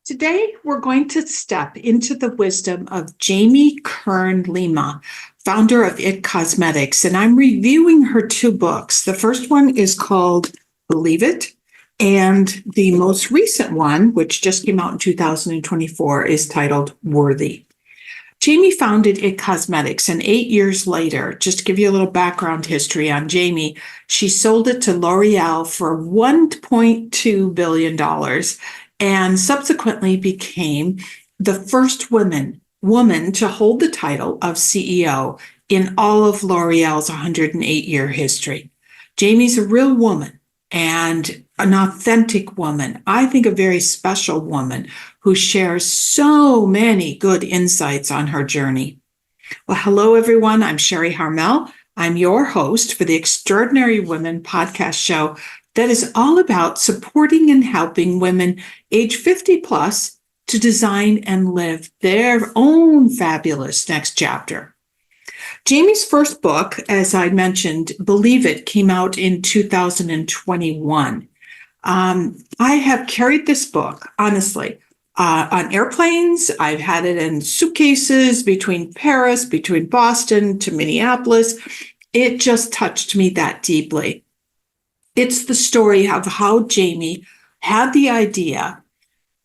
Today, we're going to step into the wisdom of Jamie Kern Lima, founder of It Cosmetics, and I'm reviewing her two books. The first one is called Believe It, and the most recent one, which just came out in 2024, is titled Worthy. Jamie founded It Cosmetics, and 8 years later, just to give you a little background history on Jamie, she sold it to L'Oreal for $1.2 billion and subsequently became the first woman to hold the title of CEO in all of L'Oreal's 108-year history. Jamie's a real woman and an authentic woman. I think a very special woman who shares so many good insights on her journey. Well, hello, everyone. I'm Sharri Harmel. I'm your host for the Extraordinary Women podcast show that is all about supporting and helping women age 50 plus to design and live their own fabulous next chapter. Jamie's first book, as I mentioned, Believe It, came out in 2021. I have carried this book, honestly, on airplanes. I've had it in suitcases between Paris, between Boston to Minneapolis. It just touched me that deeply. It's the story of how Jamie had the idea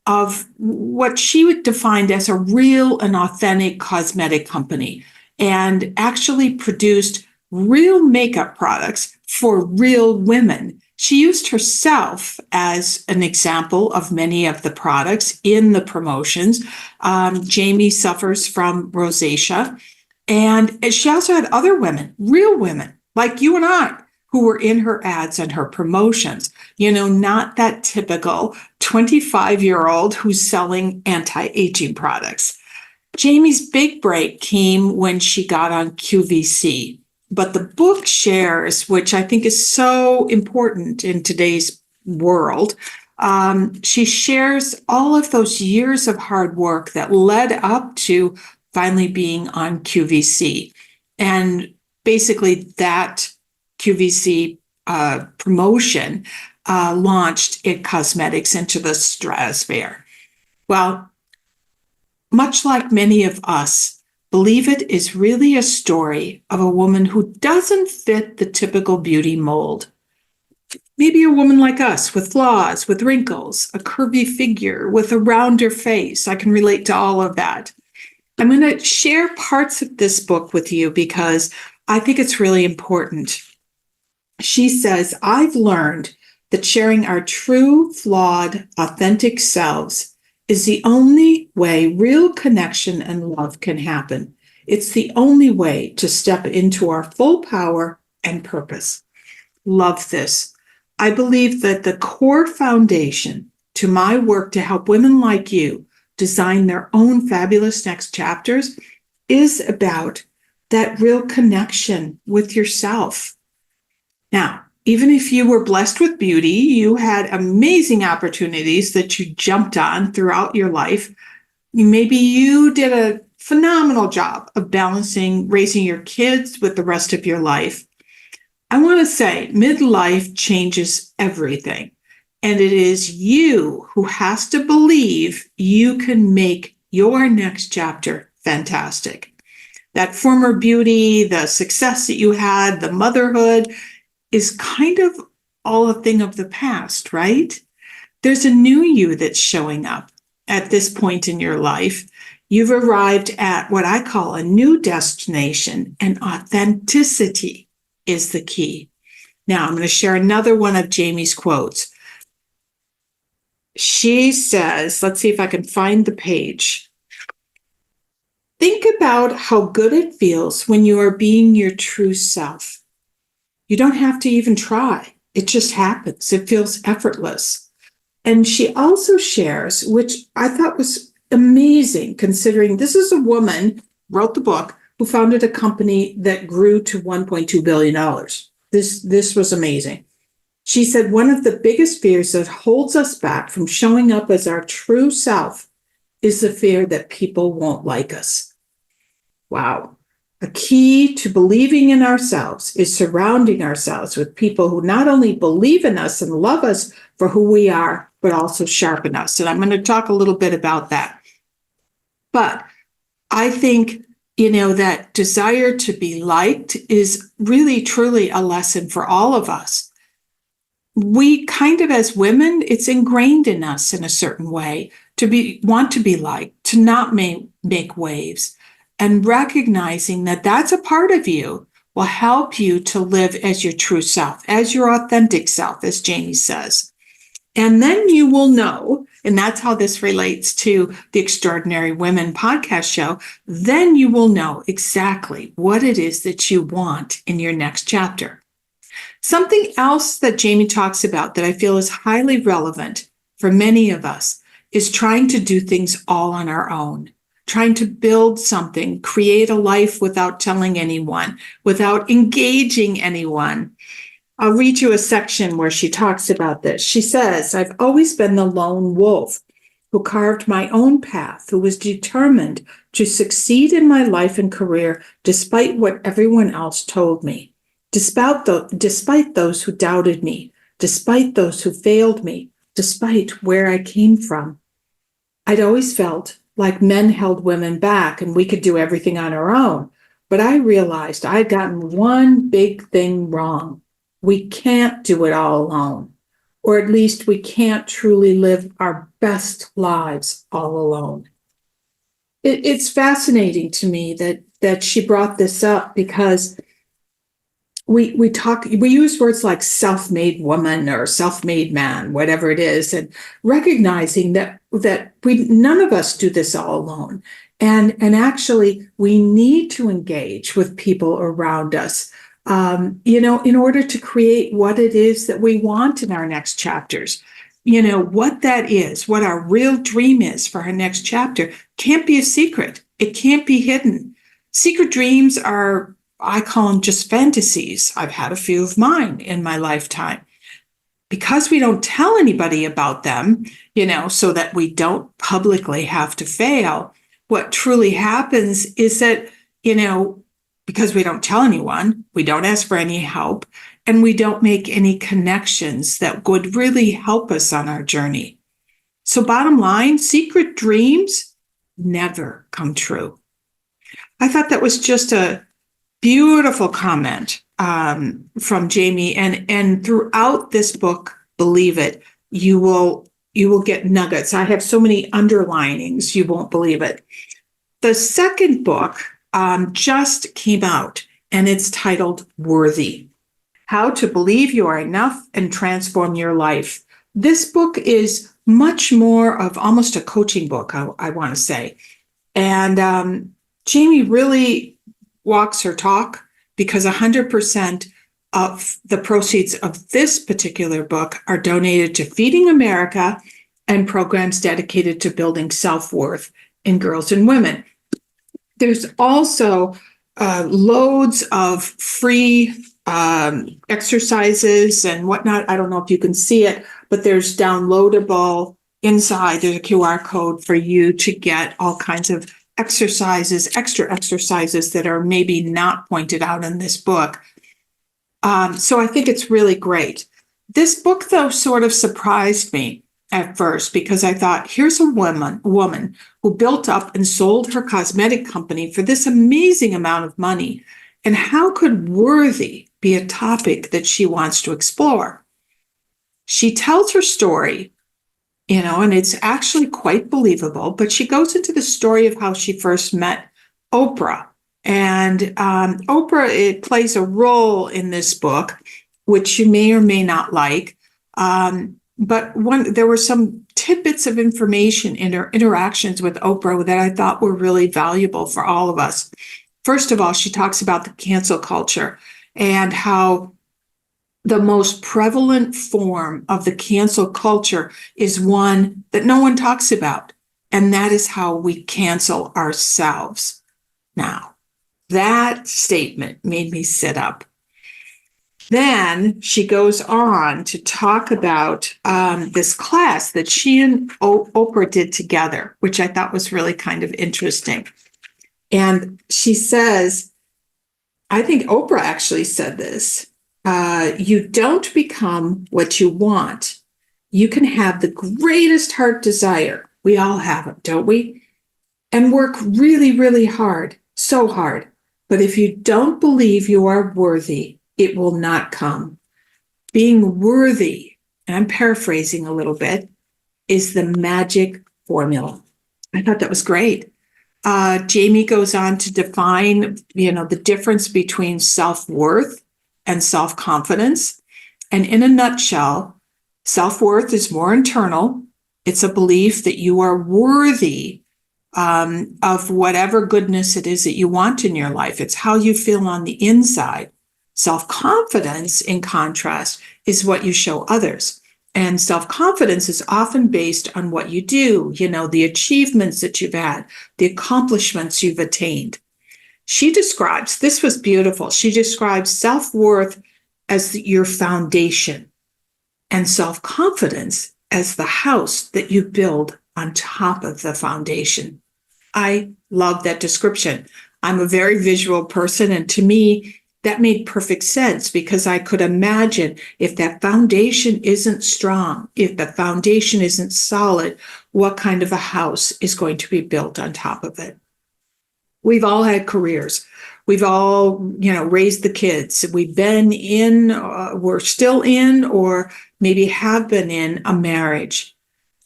of what she would define as a real and authentic cosmetic company and actually produced real makeup products for real women. She used herself as an example of many of the products in the promotions. Jamie suffers from rosacea, and she also had other women, real women like you and I, who were in her ads and her promotions. Not that typical 25-year-old who's selling anti-aging products. Jamie's big break came when she got on QVC. But the book shares, which I think is so important in today's world, she shares all of those years of hard work that led up to finally being on QVC. And basically that QVC promotion launched It Cosmetics into the stratosphere. Well, much like many of us, Believe It is really a story of a woman who doesn't fit the typical beauty mold. Maybe a woman like us with flaws, with wrinkles, a curvy figure, with a rounder face. I can relate to all of that. I'm going to share parts of this book with you because I think it's really important. She says, I've learned that sharing our true, flawed, authentic selves is the only way real connection and love can happen. It's the only way to step into our full power and purpose. Love this. I believe that the core foundation to my work to help women like you design their own fabulous next chapters is about that real connection with yourself. Now, even if you were blessed with beauty, you had amazing opportunities that you jumped on throughout your life. Maybe you did a phenomenal job of balancing raising your kids with the rest of your life. I want to say midlife changes everything. And it is you who has to believe you can make your next chapter fantastic. That former beauty, the success that you had, the motherhood, is kind of all a thing of the past, right? There's a new you that's showing up at this point in your life. You've arrived at what I call a new destination, and authenticity is the key. Now, I'm going to share another one of Jamie's quotes. She says, let's see if I can find the page. Think about how good it feels when you are being your true self. You don't have to even try. It just happens. It feels effortless. And she also shares, which I thought was amazing, considering this is a woman, wrote the book, who founded a company that grew to $1.2 billion. This was amazing. She said, one of the biggest fears that holds us back from showing up as our true self is the fear that people won't like us. Wow. A key to believing in ourselves is surrounding ourselves with people who not only believe in us and love us for who we are, but also sharpen us. And I'm going to talk a little bit about that. But I think, that desire to be liked is really, truly a lesson for all of us. We kind of, as women, it's ingrained in us in a certain way want to be liked, to not make waves, and recognizing that that's a part of you will help you to live as your true self, as your authentic self, as Jamie says. And then you will know, and that's how this relates to the Extraordinary Women podcast show, then you will know exactly what it is that you want in your next chapter. Something else that Jamie talks about that I feel is highly relevant for many of us is trying to do things all on our own, trying to build something, create a life without telling anyone, without engaging anyone. I'll read you a section where she talks about this. She says, "I've always been the lone wolf who carved my own path, who was determined to succeed in my life and career despite what everyone else told me, despite those who doubted me, despite those who failed me, despite where I came from. I'd always felt like men held women back and we could do everything on our own. But I realized I'd gotten one big thing wrong. We can't do it all alone, or at least we can't truly live our best lives all alone." It's fascinating to me that she brought this up, because we use words like self-made woman or self-made man, whatever it is, and recognizing that none of us do this all alone. And actually, we need to engage with people around us, in order to create what it is that we want in our next chapters. What that is, what our real dream is for our next chapter, can't be a secret. It can't be hidden. Secret dreams are, I call them, just fantasies. I've had a few of mine in my lifetime. Because we don't tell anybody about them, so that we don't publicly have to fail, what truly happens is that, because we don't tell anyone, we don't ask for any help, and we don't make any connections that would really help us on our journey. So bottom line, secret dreams never come true. I thought that was just a beautiful comment from Jamie, and throughout this book, believe it, you will get nuggets. I have so many underlinings, you won't believe it. The second book just came out, and it's titled Worthy: How to Believe You Are Enough and Transform Your Life. This book is much more of almost a coaching book, I want to say. And Jamie really walks her talk, because 100% of the proceeds of this particular book are donated to Feeding America and programs dedicated to building self-worth in girls and women. There's also loads of free exercises and whatnot. I don't know if you can see it, but there's downloadable inside. There's a QR code for you to get all kinds of exercises, extra exercises that are maybe not pointed out in this book. So I think it's really great. This book, though, sort of surprised me at first, because I thought, here's a woman who built up and sold her cosmetic company for this amazing amount of money. And how could worthy be a topic that she wants to explore? She tells her story, and it's actually quite believable, but she goes into the story of how she first met Oprah. And Oprah, it plays a role in this book, which you may or may not like. But there were some tidbits of information in her interactions with Oprah that I thought were really valuable for all of us. First of all, she talks about the cancel culture and how the most prevalent form of the cancel culture is one that no one talks about, and that is how we cancel ourselves. Now, that statement made me sit up. Then she goes on to talk about this class that she and Oprah did together, which I thought was really kind of interesting. And she says, I think Oprah actually said this, you don't become what you want. You can have the greatest heart desire. We all have it, don't we? And work really, really hard, so hard. But if you don't believe you are worthy, it will not come. Being worthy, and I'm paraphrasing a little bit, is the magic formula. I thought that was great. Jamie goes on to define, the difference between self-worth and self-confidence. And in a nutshell, self-worth is more internal. It's a belief that you are worthy of whatever goodness it is that you want in your life. It's how you feel on the inside. Self-confidence, in contrast, is what you show others. And self-confidence is often based on what you do, the achievements that you've had, the accomplishments you've attained. She describes, this was beautiful, she describes self-worth as your foundation and self-confidence as the house that you build on top of the foundation. I love that description. I'm a very visual person, and to me, that made perfect sense, because I could imagine if that foundation isn't strong, if the foundation isn't solid, what kind of a house is going to be built on top of it. We've all had careers. We've all, raised the kids. We've been in, we're still in, or maybe have been in a marriage.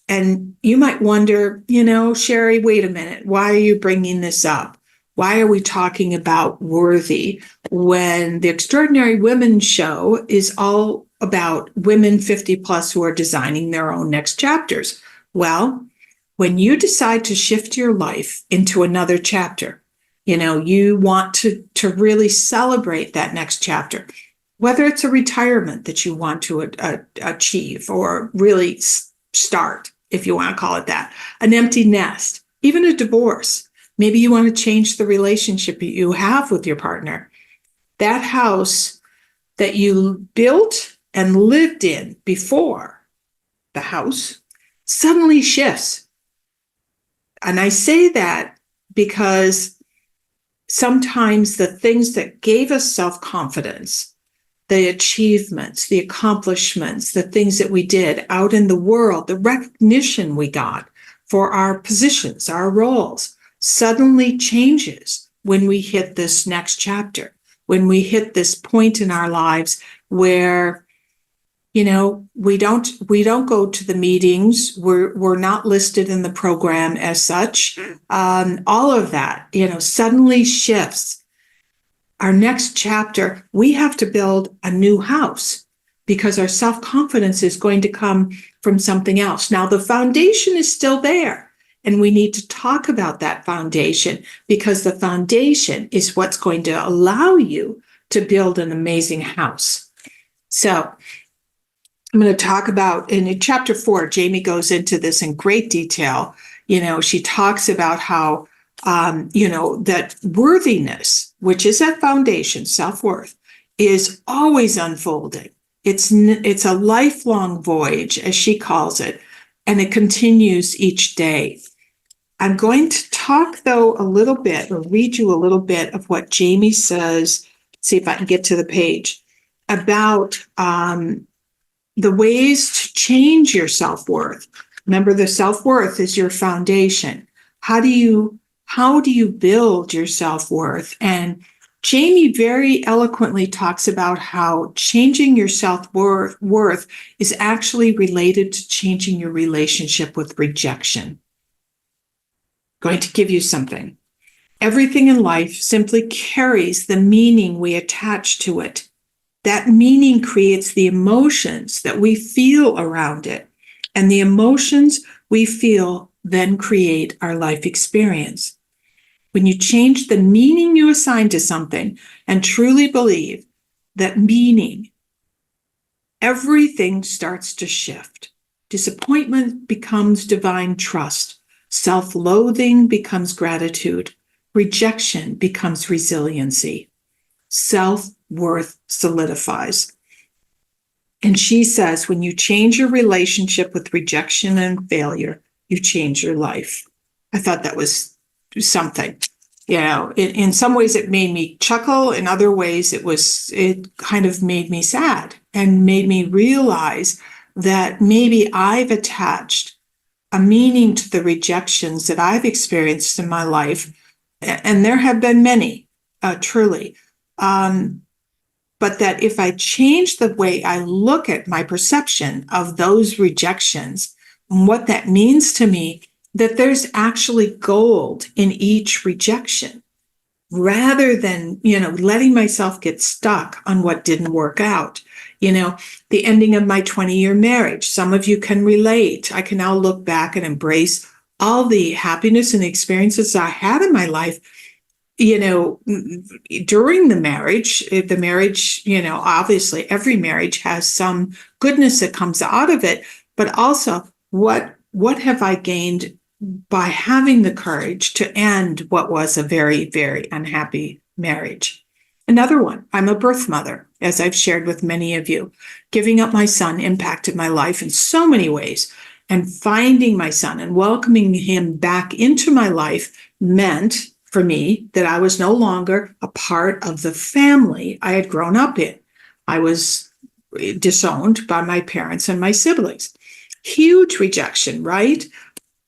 And you might wonder, Sharri, wait a minute. Why are you bringing this up? Why are we talking about worthy when the Extraordinary Women show is all about women 50 plus who are designing their own next chapters? Well, when you decide to shift your life into another chapter, you want to really celebrate that next chapter, whether it's a retirement that you want to achieve or really start, if you want to call it that, an empty nest, even a divorce. Maybe you want to change the relationship you have with your partner. That house that you built and lived in before the house suddenly shifts. And I say that because sometimes the things that gave us self-confidence, the achievements, the accomplishments, the things that we did out in the world, the recognition we got for our positions, our roles, suddenly changes when we hit this next chapter, when we hit this point in our lives where, we don't go to the meetings, we're not listed in the program as such. All of that, suddenly shifts. Our next chapter, we have to build a new house because our self-confidence is going to come from something else. Now, the foundation is still there. And we need to talk about that foundation, because the foundation is what's going to allow you to build an amazing house. So I'm going to talk about, in chapter 4, Jamie goes into this in great detail. She talks about how, that worthiness, which is that foundation, self-worth, is always unfolding. It's a lifelong voyage, as she calls it, and it continues each day. I'm going to talk, though, a little bit, or read you a little bit of what Jamie says, see if I can get to the page, about the ways to change your self-worth. Remember, the self-worth is your foundation. How do you build your self-worth? And Jamie very eloquently talks about how changing your self-worth is actually related to changing your relationship with rejection. Going to give you something. Everything in life simply carries the meaning we attach to it. That meaning creates the emotions that we feel around it, and the emotions we feel then create our life experience. When you change the meaning you assign to something and truly believe that meaning, everything starts to shift. Disappointment becomes divine trust. Self-loathing becomes gratitude. Rejection becomes resiliency. Self-worth solidifies. And she says, when you change your relationship with rejection and failure, you change your life. I thought that was something. In some ways it made me chuckle. In other ways, it kind of made me sad and made me realize that maybe I've attached a meaning to the rejections that I've experienced in my life. And there have been many, truly. But that if I change the way I look at my perception of those rejections and what that means to me, that there's actually gold in each rejection, rather than, letting myself get stuck on what didn't work out. The ending of my 20-year marriage, some of you can relate. I can now look back and embrace all the happiness and experiences I had in my life, during the marriage, obviously every marriage has some goodness that comes out of it, but also what have I gained by having the courage to end what was a very, very unhappy marriage. Another one, I'm a birth mother, as I've shared with many of you. Giving up my son impacted my life in so many ways, and finding my son and welcoming him back into my life meant for me that I was no longer a part of the family I had grown up in. I was disowned by my parents and my siblings. Huge rejection, right?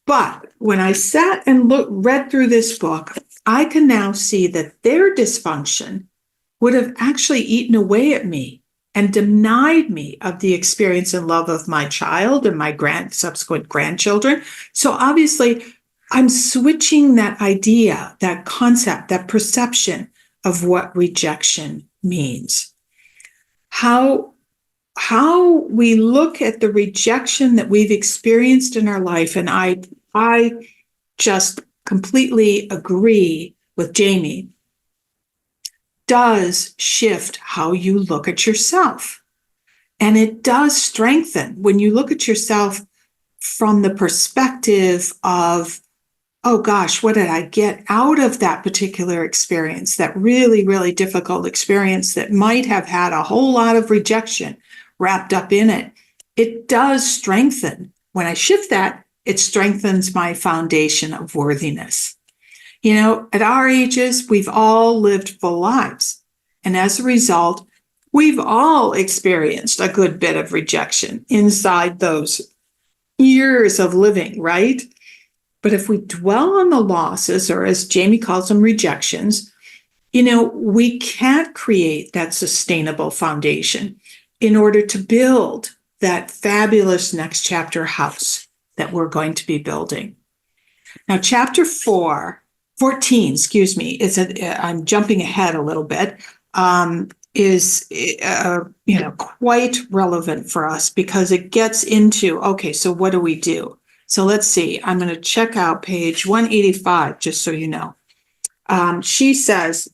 But when I sat and read through this book, I can now see that their dysfunction would have actually eaten away at me and denied me of the experience and love of my child and my subsequent grandchildren. So obviously, I'm switching that idea, that concept, that perception of what rejection means. How we look at the rejection that we've experienced in our life, and I just completely agree with Jamie, does shift how you look at yourself. And it does strengthen when you look at yourself from the perspective of, oh gosh, what did I get out of that particular experience, that really, really difficult experience that might have had a whole lot of rejection wrapped up in it. It does strengthen. When I shift that, it strengthens my foundation of worthiness. At our ages, we've all lived full lives. And as a result, we've all experienced a good bit of rejection inside those years of living, right? But if we dwell on the losses, or as Jamie calls them, rejections, we can't create that sustainable foundation in order to build that fabulous next chapter house that we're going to be building. Now, chapter 14, I'm jumping ahead a little bit, is quite relevant for us because it gets into, okay, so what do we do? So let's see, I'm going to check out page 185, just so you know. She says,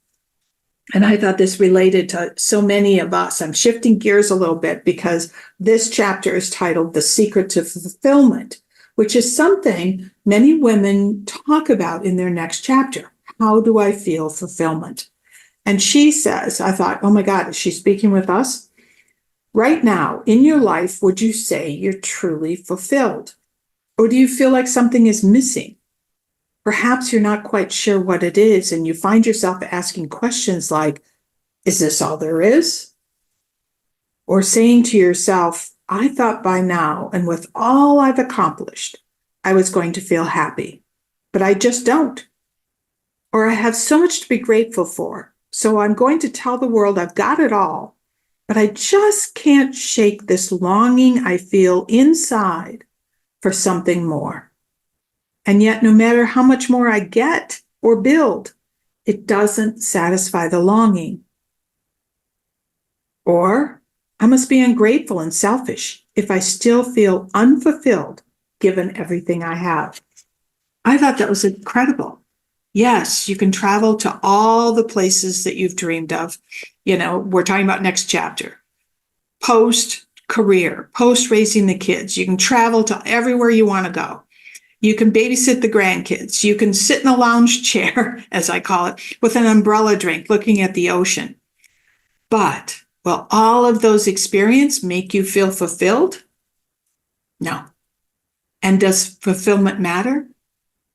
and I thought this related to so many of us. I'm shifting gears a little bit because this chapter is titled The Secret to Fulfillment, which is something many women talk about in their next chapter. How do I feel fulfillment? And she says, I thought, oh my God, is she speaking with us? Right now, in your life, would you say you're truly fulfilled? Or do you feel like something is missing? Perhaps you're not quite sure what it is, and you find yourself asking questions like, is this all there is? Or saying to yourself, I thought by now, and with all I've accomplished, I was going to feel happy, but I just don't. Or I have so much to be grateful for, so I'm going to tell the world I've got it all, but I just can't shake this longing I feel inside for something more. And yet, no matter how much more I get or build, it doesn't satisfy the longing. Or I must be ungrateful and selfish if I still feel unfulfilled given everything I have. I thought that was incredible. Yes, you can travel to all the places that you've dreamed of. We're talking about next chapter. Post-career, post-raising the kids. You can travel to everywhere you want to go. You can babysit the grandkids. You can sit in a lounge chair, as I call it, with an umbrella drink looking at the ocean. But will all of those experiences make you feel fulfilled? No. And does fulfillment matter?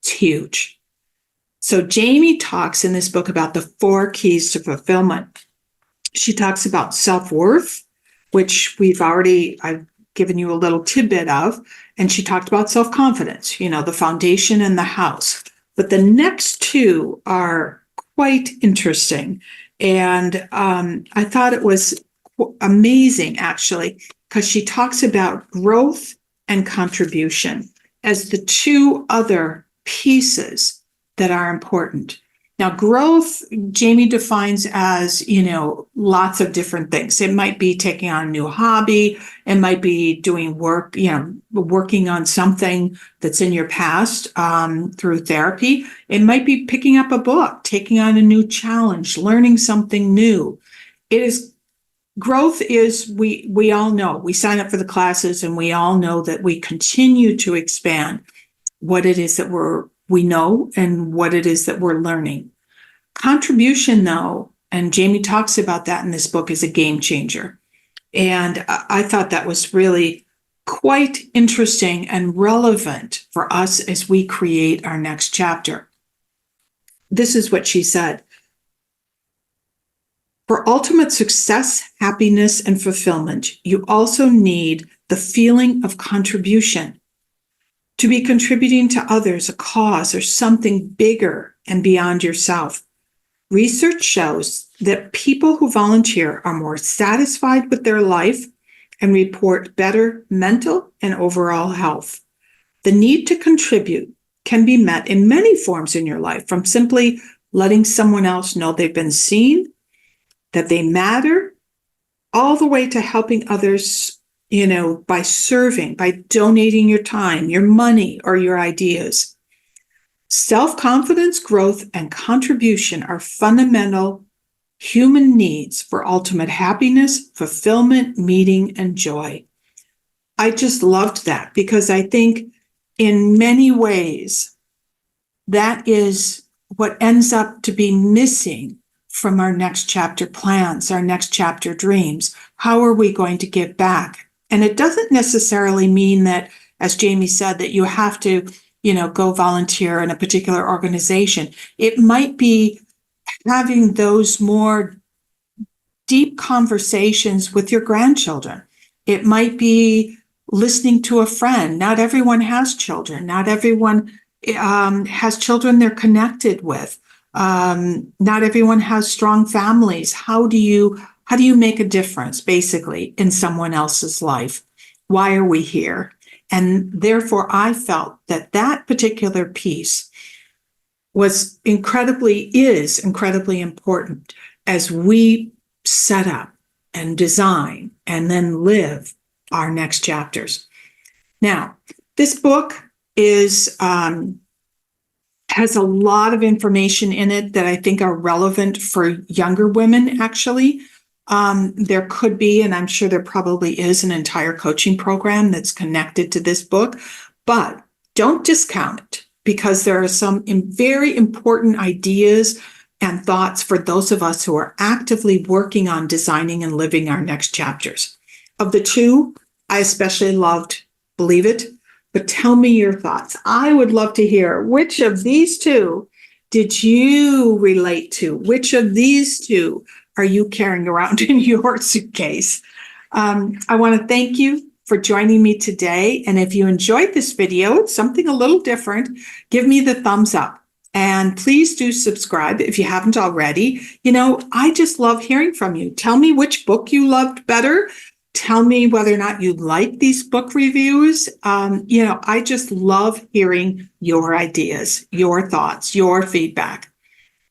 It's huge. So Jamie talks in this book about the 4 keys to fulfillment. She talks about self-worth, which I've given you a little tidbit of, and she talked about self-confidence, the foundation and the house. But the next two are quite interesting. And I thought it was amazing, actually, because she talks about growth and contribution as the two other pieces that are important. Now, growth, Jamie defines as, lots of different things. It might be taking on a new hobby. It might be doing work, working on something that's in your past through therapy. It might be picking up a book, taking on a new challenge, learning something new. Growth is, we all know, we sign up for the classes and we all know that we continue to expand what it is that we know and what it is that we're learning. Contribution, though, and Jamie talks about that in this book, is a game changer. And I thought that was really quite interesting and relevant for us as we create our next chapter. This is what she said. For ultimate success, happiness, and fulfillment, you also need the feeling of contribution. To be contributing to others, a cause, or something bigger and beyond yourself. Research shows that people who volunteer are more satisfied with their life and report better mental and overall health. The need to contribute can be met in many forms in your life, from simply letting someone else know they've been seen, that they matter, all the way to helping others, by serving, by donating your time, your money, or your ideas. Self-confidence, growth, and contribution are fundamental human needs for ultimate happiness, fulfillment, meaning, and joy. I just loved that because I think in many ways that is what ends up to be missing from our next chapter plans, our next chapter dreams. How are we going to give back? And it doesn't necessarily mean that, as Jamie said, that you have to, go volunteer in a particular organization. It might be having those more deep conversations with your grandchildren. It might be listening to a friend. Not everyone has children. Not everyone has children they're connected with. Not everyone has strong families. How do you make a difference, basically, in someone else's life? Why are we here? And therefore, I felt that particular piece is incredibly important as we set up and design and then live our next chapters. Now, this book has a lot of information in it that I think are relevant for younger women, actually. There could be, and I'm sure there probably is, an entire coaching program that's connected to this book, but don't discount it because there are some very important ideas and thoughts for those of us who are actively working on designing and living our next chapters. Of the two, I especially loved Believe It, but tell me your thoughts. I would love to hear which of these two did you relate to? Which of these two are you carrying around in your suitcase? I want to thank you for joining me today. And if you enjoyed this video, it's something a little different, give me the thumbs up. And please do subscribe if you haven't already. I just love hearing from you. Tell me which book you loved better. Tell me whether or not you like these book reviews. I just love hearing your ideas, your thoughts, your feedback.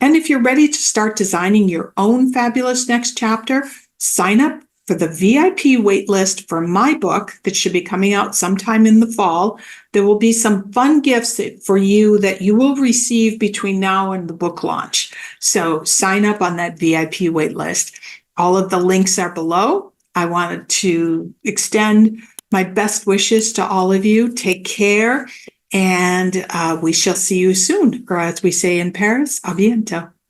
And if you're ready to start designing your own fabulous next chapter, sign up for the VIP waitlist for my book that should be coming out sometime in the fall. There will be some fun gifts for you that you will receive between now and the book launch. So sign up on that VIP waitlist. All of the links are below. I wanted to extend my best wishes to all of you. Take care, and we shall see you soon, or as we say in Paris, à bientôt.